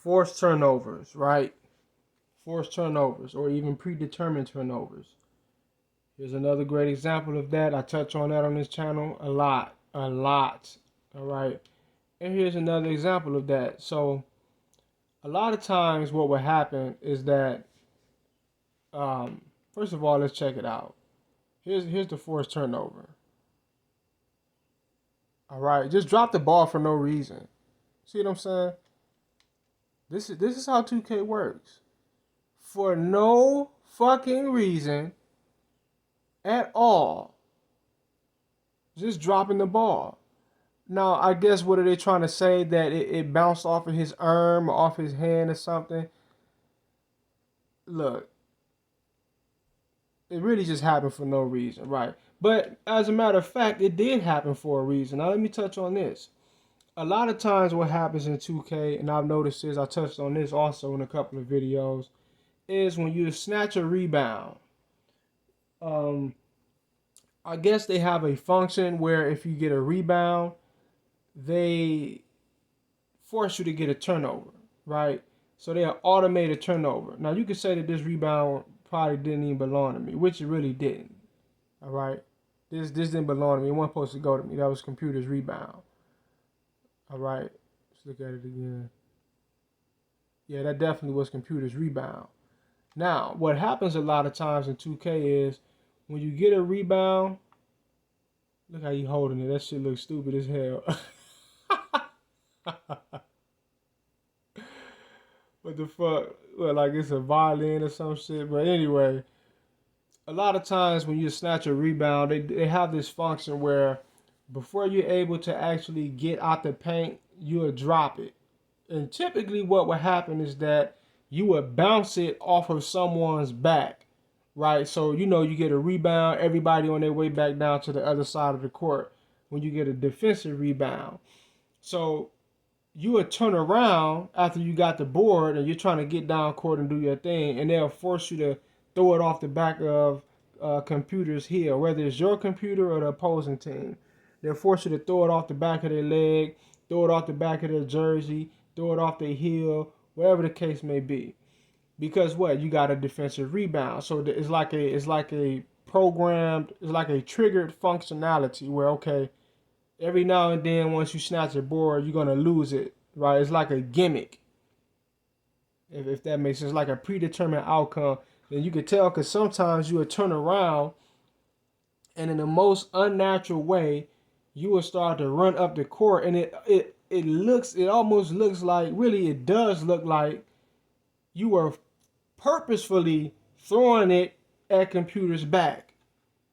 Forced turnovers, right? Forced turnovers or even predetermined turnovers. Here's another great example of that. I touch on that on this channel a lot, a lot. All right. And here's another example of that. So a lot of times what will happen is that, first of all, let's check it out. Here's the forced turnover. All right. Just drop the ball for no reason. See what I'm saying? This is how 2K works. For no fucking reason at all. Just dropping the ball. Now, I guess what are they trying to say? That it bounced off of his arm or off his hand or something? Look, it really just happened for no reason, right? But as a matter of fact, it did happen for a reason. Now, let me touch on this. A lot of times what happens in 2K, and I've noticed this, I touched on this also in a couple of videos, is when you snatch a rebound. I guess they have a function where if you get a rebound, they force you to get a turnover, right? So they'll automate a turnover. Now you could say that this rebound probably didn't even belong to me, which it really didn't. All right, this didn't belong to me. It wasn't supposed to go to me. That was computer's rebound. All right, let's look at it again. Yeah, that definitely was computer's rebound. Now, what happens a lot of times in 2K is when you get a rebound, look how you holding it. That shit looks stupid as hell. What the fuck? Well, like it's a violin or some shit. But anyway, a lot of times when you snatch a rebound, they have this function where before you're able to actually get out the paint, you'll drop it. And typically what would happen is that you would bounce it off of someone's back, right? So, you get a rebound, everybody on their way back down to the other side of the court when you get a defensive rebound. So you would turn around after you got the board and you're trying to get down court and do your thing, and they'll force you to throw it off the back of computers here, whether it's your computer or the opposing team. They'll force you to throw it off the back of their leg, throw it off the back of their jersey, throw it off their heel, whatever the case may be. Because what? You got a defensive rebound. So it's like a programmed, it's like a triggered functionality where, okay, every now and then once you snatch a board, you're gonna lose it, right? It's like a gimmick. If that makes sense, like a predetermined outcome. Then you could tell because sometimes you would turn around and in the most unnatural way, you will start to run up the court, and it almost looks like, really it does look like you were purposefully throwing it at computer's back.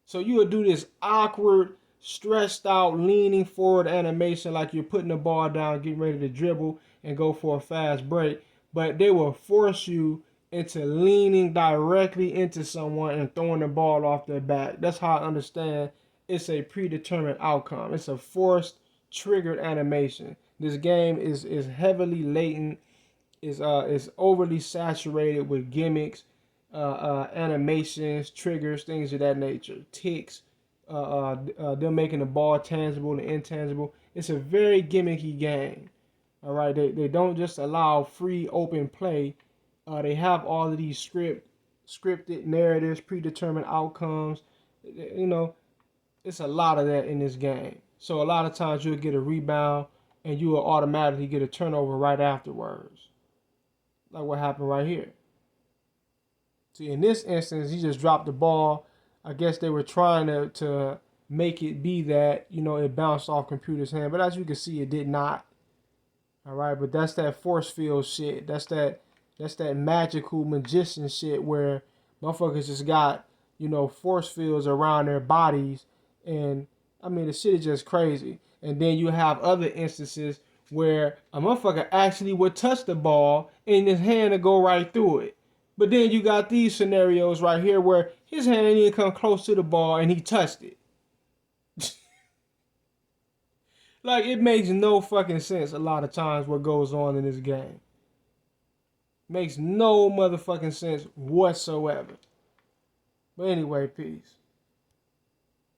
So you would do this awkward, stressed out, leaning forward animation like you're putting the ball down, getting ready to dribble and go for a fast break. But they will force you into leaning directly into someone and throwing the ball off their back. That's how I understand it's a predetermined outcome. It's a forced, triggered animation. This game is heavily latent, is overly saturated with gimmicks, animations, triggers, things of that nature, ticks, them making the ball tangible and intangible. It's a very gimmicky game. All right, they don't just allow free open play. They have all of these scripted narratives, predetermined outcomes. It's a lot of that in this game. So a lot of times you'll get a rebound and you will automatically get a turnover right afterwards, like what happened right here. See, in this instance, he just dropped the ball. I guess they were trying to make it be that, it bounced off computer's hand. But as you can see, it did not. All right, but that's that force field shit. That's that magical magician shit where motherfuckers just got, force fields around their bodies. And, I mean, the shit is just crazy. And then you have other instances where a motherfucker actually would touch the ball and his hand would go right through it. But then you got these scenarios right here where his hand didn't even come close to the ball and he touched it. Like, it makes no fucking sense a lot of times what goes on in this game. Makes no motherfucking sense whatsoever. But anyway, peace.